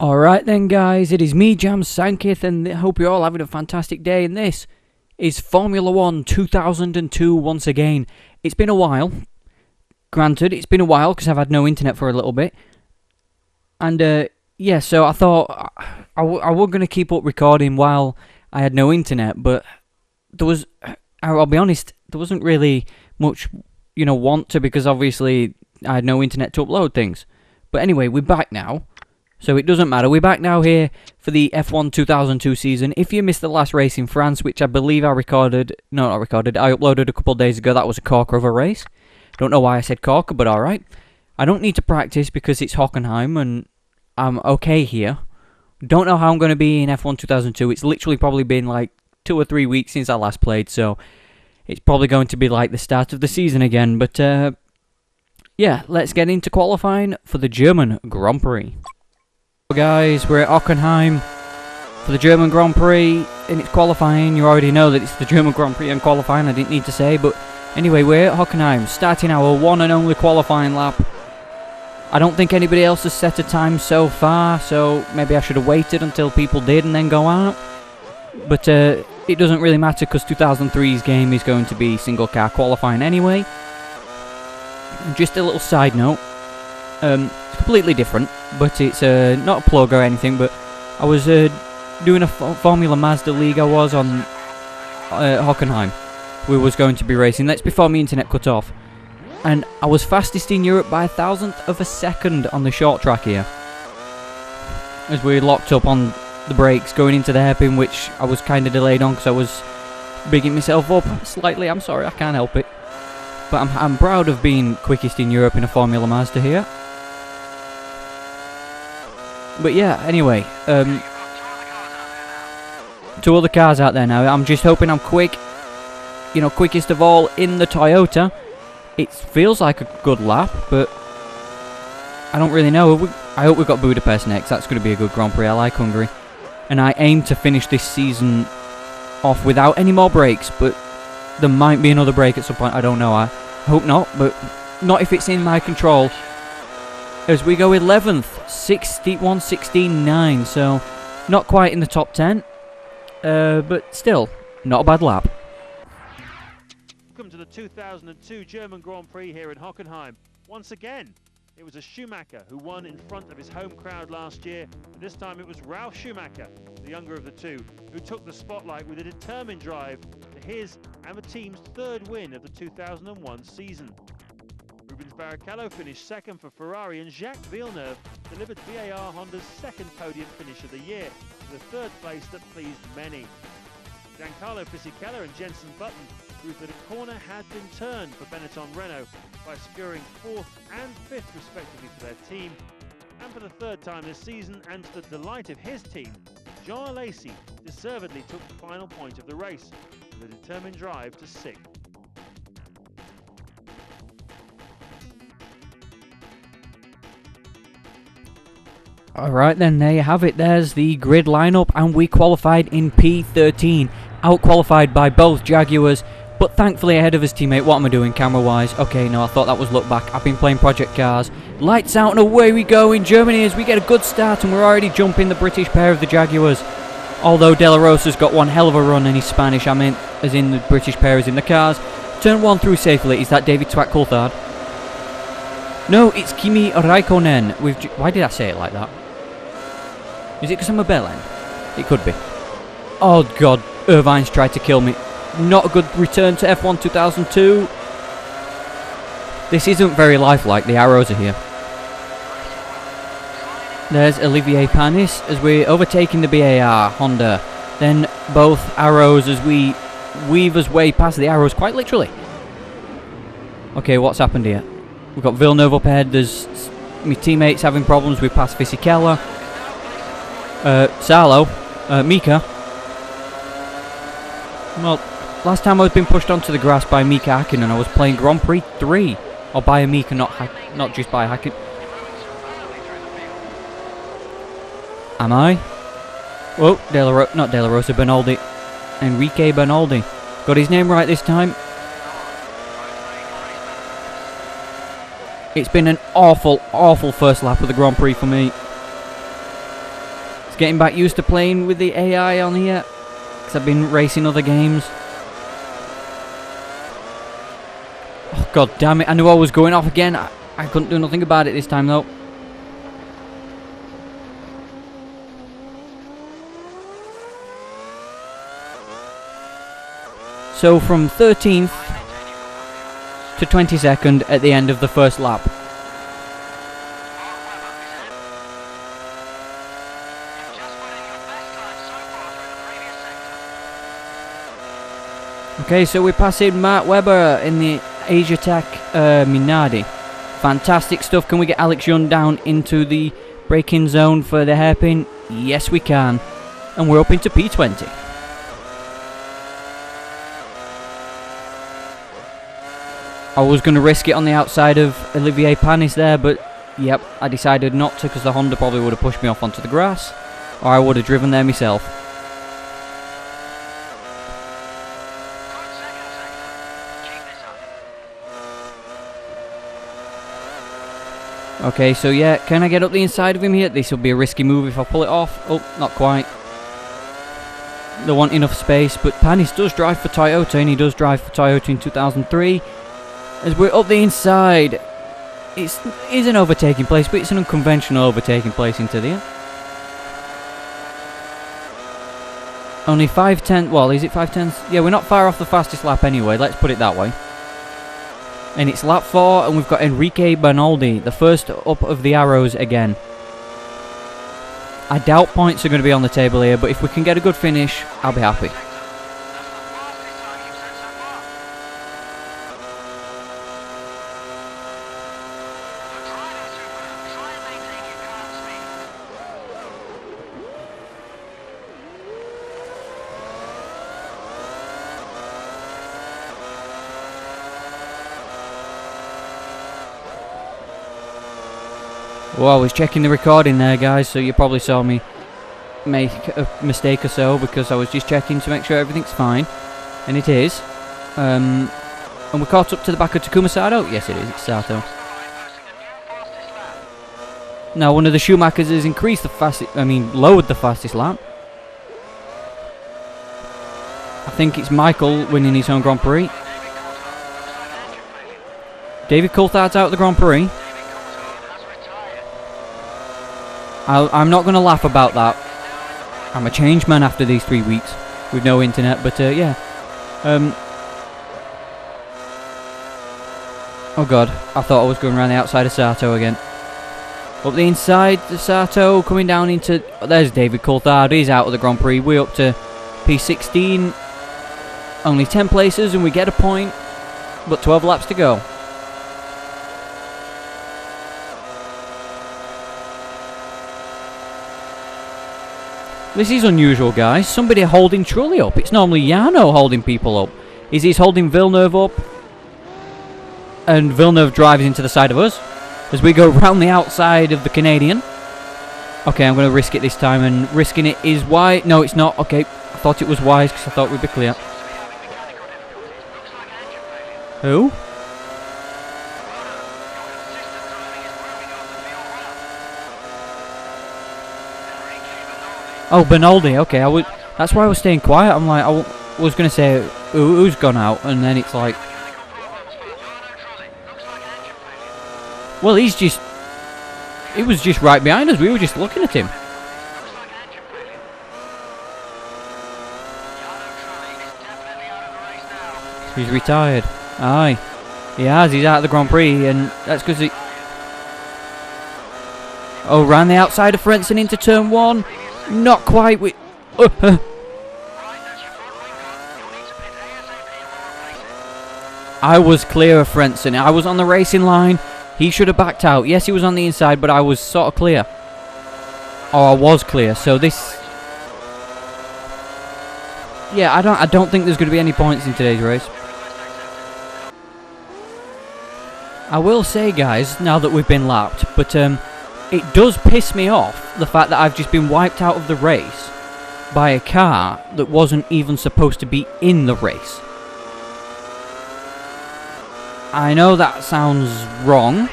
Alright then guys, it is me Jam Sankith and I hope you're all having a fantastic day, and this is Formula 1 2002 once again. It's been a while, granted it's been a while because I've had no internet for a little bit, and yeah, so I thought I was going to keep up recording while I had no internet, but there was, I'll be honest, there wasn't really much, want to, because obviously I had no internet to upload things. But anyway, we're back now. So it doesn't matter. We're back now here for the F1 2002 season. If you missed the last race in France, which I believe I uploaded a couple of days ago, that was a corker of a race. Don't know why I said corker, but alright. I don't need to practice because it's Hockenheim and I'm okay here. Don't know how I'm going to be in F1 2002. It's literally probably been like 2 or 3 weeks since I last played, so it's probably going to be like the start of the season again. But yeah, let's get into qualifying for the German Grand Prix. Guys, we're at Hockenheim for the German Grand Prix, and it's qualifying. You already know that it's the German Grand Prix and qualifying, I didn't need to say, but anyway, we're at Hockenheim, starting our one and only qualifying lap. I don't think anybody else has set a time so far, so maybe I should have waited until people did and then go out. But it doesn't really matter because 2003's game is going to be single car qualifying anyway. Just a little side note. It's completely different, but it's not a plug or anything, but I was doing a Formula Mazda League I was on Hockenheim. We was going to be racing. That's before my internet cut off. And I was fastest in Europe by 1,000th of a second on the short track here. As we locked up on the brakes going into the hairpin, which I was kind of delayed on because I was bigging myself up slightly. I'm sorry, I can't help it. But I'm proud of being quickest in Europe in a Formula Mazda here. But yeah, anyway, to all the cars out there now, I'm just hoping I'm quick, quickest of all in the Toyota. It feels like a good lap, but I don't really know. I hope we've got Budapest next. That's going to be a good Grand Prix. I like Hungary. And I aim to finish this season off without any more breaks, but there might be another break at some point. I don't know. I hope not, but not if it's in my control. As we go 11th, 61.16.9, so not quite in the top 10, but still, not a bad lap. Welcome to the 2002 German Grand Prix here in Hockenheim. Once again, it was a Schumacher who won in front of his home crowd last year, and this time it was Ralf Schumacher, the younger of the two, who took the spotlight with a determined drive to his and the team's third win of the 2001 season. Rubens Barrichello finished second for Ferrari, and Jacques Villeneuve delivered VAR Honda's second podium finish of the year, with a third place that pleased many. Giancarlo Fisichella and Jenson Button proved that a corner had been turned for Benetton Renault by securing 4th and 5th respectively for their team. And for the third time this season, and to the delight of his team, Jean Alesi deservedly took the final point of the race with a determined drive to 6th. Alright then, there you have it. There's the grid lineup, and we qualified in P13. Out-qualified by both Jaguars, but thankfully ahead of his teammate. What am I doing camera-wise? Okay, no, I thought that was look back. I've been playing Project Cars. Lights out and away we go in Germany as we get a good start, and we're already jumping the British pair of the Jaguars. Although De La Rosa's got one hell of a run and he's Spanish, I mean, as in the British pair is in the cars. Turn 1 through safely. Is that David Twat Coulthard? No, it's Kimi Raikkonen. Why did I say it like that? Is it because I'm a bell end? It could be. Oh god, Irvine's tried to kill me. Not a good return to F1 2002. This isn't very lifelike, the arrows are here. There's Olivier Panis as we're overtaking the BAR Honda. Then both arrows as we weave us way past the arrows, quite literally. Okay, what's happened here? We've got Villeneuve up ahead, there's my teammates having problems with past Fisichella. Salo, Mika. Well, last time I was being pushed onto the grass by Mika Hakkinen, I was playing Grand Prix 3. Or by a Mika, not just by Hakkinen. Am I? Whoa, not De La Rosa, Bernaldi. Enrique Bernaldi. Got his name right this time. It's been an awful, awful first lap of the Grand Prix for me. getting back used to playing with the AI on here, because I've been racing other games. Oh, god damn it, I knew I was going off again. I couldn't do nothing about it this time though. So from 13th to 22nd at the end of the first lap. Okay, so we're passing Mark Webber in the Asia Tech Minardi. Fantastic stuff. Can we get Alex Young down into the braking zone for the hairpin? Yes, we can. And we're up into P20. I was going to risk it on the outside of Olivier Panis there, but yep, I decided not to because the Honda probably would have pushed me off onto the grass, or I would have driven there myself. Okay, so yeah, can I get up the inside of him here? This will be a risky move if I pull it off. Oh, not quite. They want enough space, but Panis does drive for Toyota, and he does drive for Toyota in 2003. As we're up the inside, it is an overtaking place, but it's an unconventional overtaking place into there. Only 5/10, well, is it 5/10? Yeah, we're not far off the fastest lap anyway, let's put it that way. And it's lap 4, and we've got Enrique Bernaldi, the first up of the arrows again. I doubt points are going to be on the table here, but if we can get a good finish, I'll be happy. Well, I was checking the recording there, guys, so you probably saw me make a mistake or so, because I was just checking to make sure everything's fine, and it is. And we're caught up to the back of Takuma Sato? Yes, it is, it's Sato. Now, one of the Schumachers has increased the fastest, lowered the fastest lap. I think it's Michael winning his own Grand Prix. David Coulthard's out of the Grand Prix. I'm not going to laugh about that. I'm a changed man after these 3 weeks with no internet, but yeah. Oh god, I thought I was going around the outside of Sato again. Up the inside, Sato coming down into... There's David Coulthard, he's out of the Grand Prix. We're up to P16. Only 10 places and we get a point, but 12 laps to go. This is unusual, guys. Somebody holding Trulli up. It's normally Jarno holding people up. He's holding Villeneuve up. And Villeneuve drives into the side of us as we go round the outside of the Canadian. Okay, I'm going to risk it this time, and risking it is wise. No, it's not. Okay, I thought it was wise because I thought we'd be clear. Who? Oh, Bernaldi, okay, that's why I was staying quiet. I'm like, I was going to say, who's gone out? And then it's like... Well, he was just right behind us. We were just looking at him. He's retired. Aye. He has, he's out of the Grand Prix, and that's because he... Oh, ran the outside of Frentzen into turn 1. Not quite. I was clear of Frentzen. I was on the racing line. He should have backed out. Yes, he was on the inside, but I was sort of clear. Or I was clear. So this... Yeah, I don't think there's going to be any points in today's race. I will say, guys, now that we've been lapped, but it does piss me off, the fact that I've just been wiped out of the race by a car that wasn't even supposed to be in the race. I know that sounds wrong,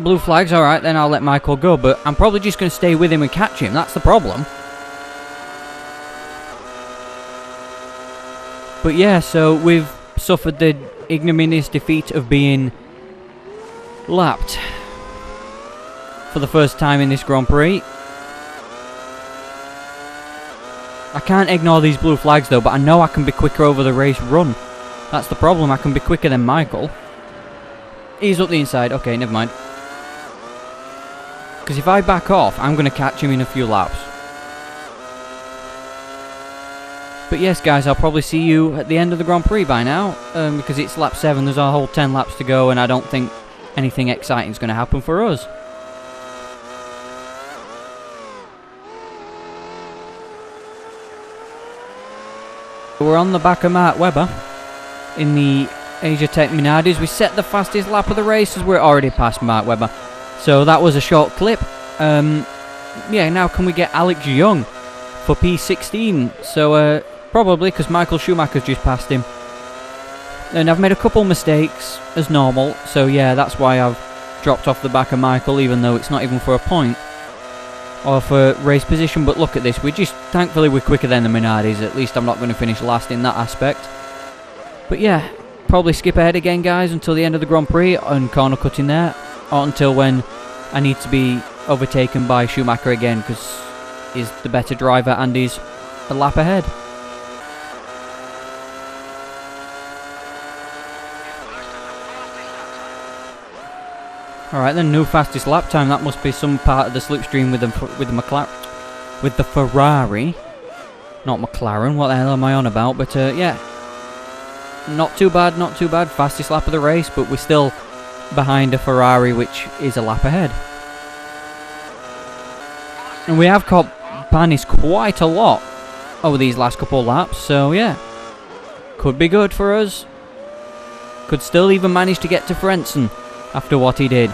blue flags, alright, then I'll let Michael go, but I'm probably just going to stay with him and catch him. That's the problem. But yeah, so we've suffered the ignominious defeat of being lapped for the first time in this Grand Prix. I can't ignore these blue flags though, but I know I can be quicker over the race run. That's the problem, I can be quicker than Michael. He's up the inside, okay, never mind. Because if I back off, I'm going to catch him in a few laps. But yes, guys, I'll probably see you at the end of the Grand Prix by now, because it's lap 7, there's a whole 10 laps to go, and I don't think anything exciting is going to happen for us. We're on the back of Mark Webber in the Asia Tech Minardis. We set the fastest lap of the race as we're already past Mark Webber. So that was a short clip. Yeah, now can we get Alex Young for P16? So probably, because Michael Schumacher's just passed him. And I've made a couple mistakes as normal. So yeah, that's why I've dropped off the back of Michael, even though it's not even for a point or for race position. But look at this, thankfully we're quicker than the Minardis. At least I'm not going to finish last in that aspect. But yeah, probably skip ahead again, guys, until the end of the Grand Prix and corner cutting there, or until when I need to be overtaken by Schumacher again, because he's the better driver and he's a lap ahead. Alright then, new fastest lap time. That must be some part of the slipstream with the Ferrari. Not McLaren, what the hell am I on about? But yeah, not too bad, not too bad. Fastest lap of the race, but we're still behind a Ferrari, which is a lap ahead. And we have caught Panis quite a lot over these last couple of laps, so yeah, could be good for us. Could still even manage to get to Frentzen after what he did.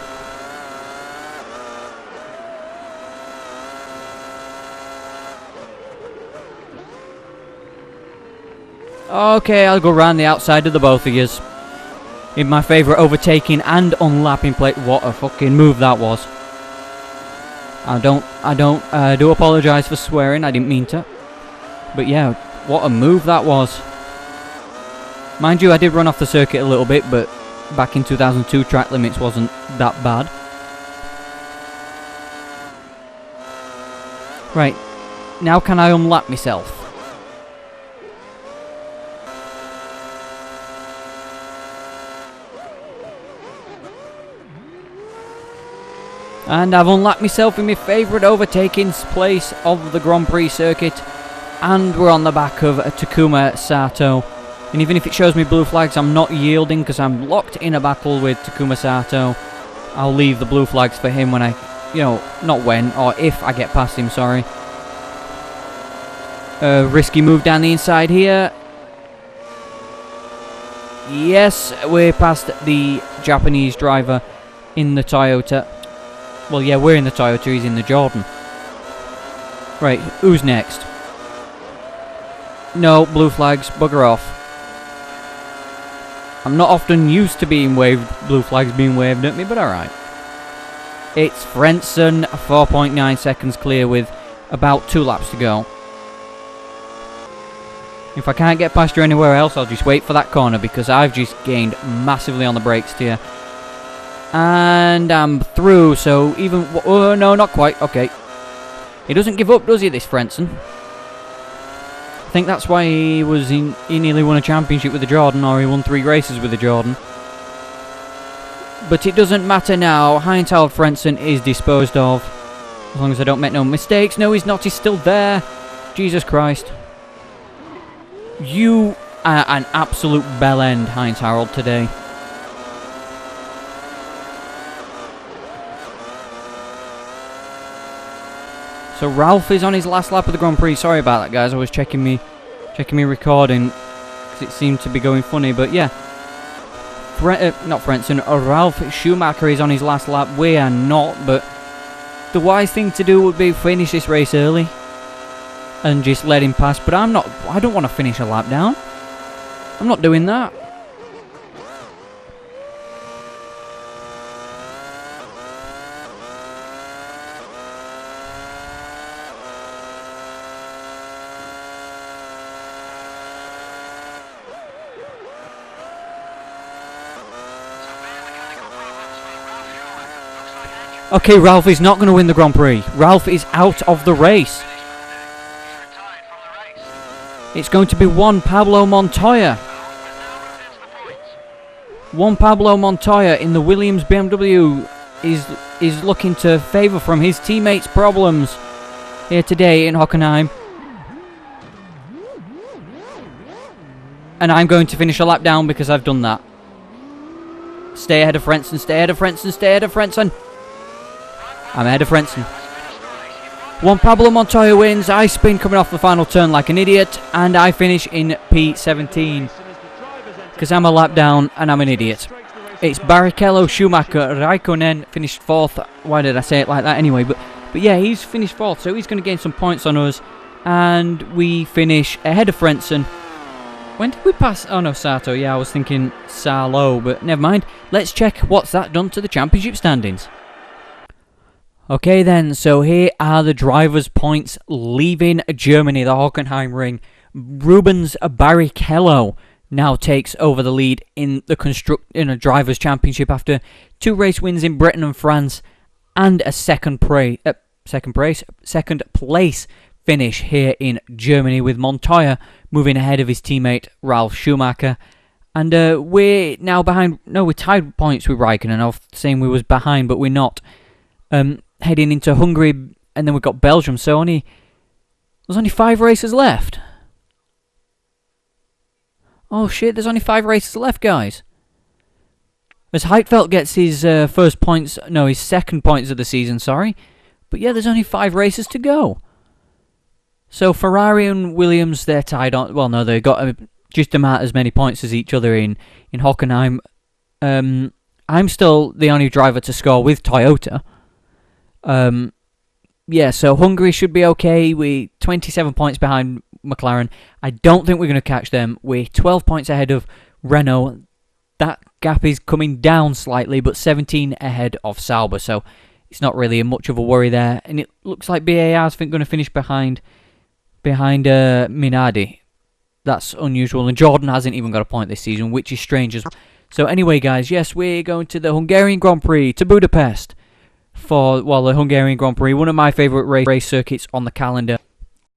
Okay, I'll go round the outside of the both of yous in my favourite overtaking and unlapping plate. What a fucking move that was. I do apologise for swearing, I didn't mean to. But yeah, what a move that was. Mind you, I did run off the circuit a little bit, but back in 2002 track limits wasn't that bad. Right, now can I unlap myself? And I've unlapped myself in my favourite overtaking place of the Grand Prix circuit. And we're on the back of Takuma Sato. And even if it shows me blue flags, I'm not yielding because I'm locked in a battle with Takuma Sato. I'll leave the blue flags for him when I, not when, or if I get past him, sorry. Risky move down the inside here. Yes, we're past the Japanese driver in the Toyota. Well, yeah, we're in the Toyota, he's in the Jordan. Right, who's next? No, blue flags, bugger off. I'm not often used to being waved, blue flags being waved at me, but alright. It's Frentzen, 4.9 seconds clear with about 2 laps to go. If I can't get past you anywhere else, I'll just wait for that corner because I've just gained massively on the brakes here. And I'm through, so even... Oh, no, not quite. Okay. He doesn't give up, does he, this Frentzen? I think that's why he nearly won a championship with the Jordan, or he won 3 races with the Jordan. But it doesn't matter now. Heinz-Harald Frentzen is disposed of. As long as I don't make no mistakes. No, he's not. He's still there. Jesus Christ. You are an absolute bell end, Heinz-Harald, today. So Ralph is on his last lap of the Grand Prix. Sorry about that, guys. I was checking me recording because it seemed to be going funny. But yeah, not Frentzen. Ralph Schumacher is on his last lap. We are not. But the wise thing to do would be finish this race early and just let him pass. But I'm not. I don't want to finish a lap down. I'm not doing that. Okay, Ralph is not going to win the Grand Prix. Ralph is out of the race. It's going to be Juan Pablo Montoya. Juan Pablo Montoya in the Williams BMW is looking to favour from his teammates' problems here today in Hockenheim. And I'm going to finish a lap down because I've done that. Stay ahead of Frentzen, stay ahead of Frentzen, stay ahead of Frentzen. I'm ahead of Frentzen. Juan Pablo Montoya wins. I spin coming off the final turn like an idiot, and I finish in P17 because I'm a lap down and I'm an idiot. It's Barrichello, Schumacher, Raikkonen finished 4th. Why did I say it like that anyway? But yeah, he's finished 4th, so he's going to gain some points on us, and we finish ahead of Frentzen. When did we pass? Oh no, Sato. Yeah, I was thinking Salo, but never mind. Let's check what's that done to the championship standings. Okay then, so here are the drivers' points leaving Germany, the Hockenheim Ring. Rubens Barrichello now takes over the lead in the drivers' championship after 2 race wins in Britain and France and a second place finish here in Germany, with Montoya moving ahead of his teammate Ralf Schumacher. And we're now behind. No, we're tied points with Raikkonen. I was saying we was behind, but we're not. Heading into Hungary, and then we've got Belgium, so there's only 5 races left. Oh shit, there's only 5 races left, guys. As Heidfeld gets his his second points of the season, sorry. But yeah, there's only 5 races to go. So Ferrari and Williams, they're tied on. Well, no, they've got just about as many points as each other in Hockenheim. I'm still the only driver to score with Toyota. Yeah, so Hungary should be okay. We're 27 points behind McLaren. I don't think we're going to catch them. We're 12 points ahead of Renault. That gap is coming down slightly, but 17 ahead of Sauber, so it's not really much of a worry there. And it looks like BAR's going to finish behind Minardi. That's unusual, and Jordan hasn't even got a point this season, which is strange as well. So anyway, guys, yes, we're going to the Hungarian Grand Prix, to Budapest. The Hungarian Grand Prix, one of my favourite race circuits on the calendar.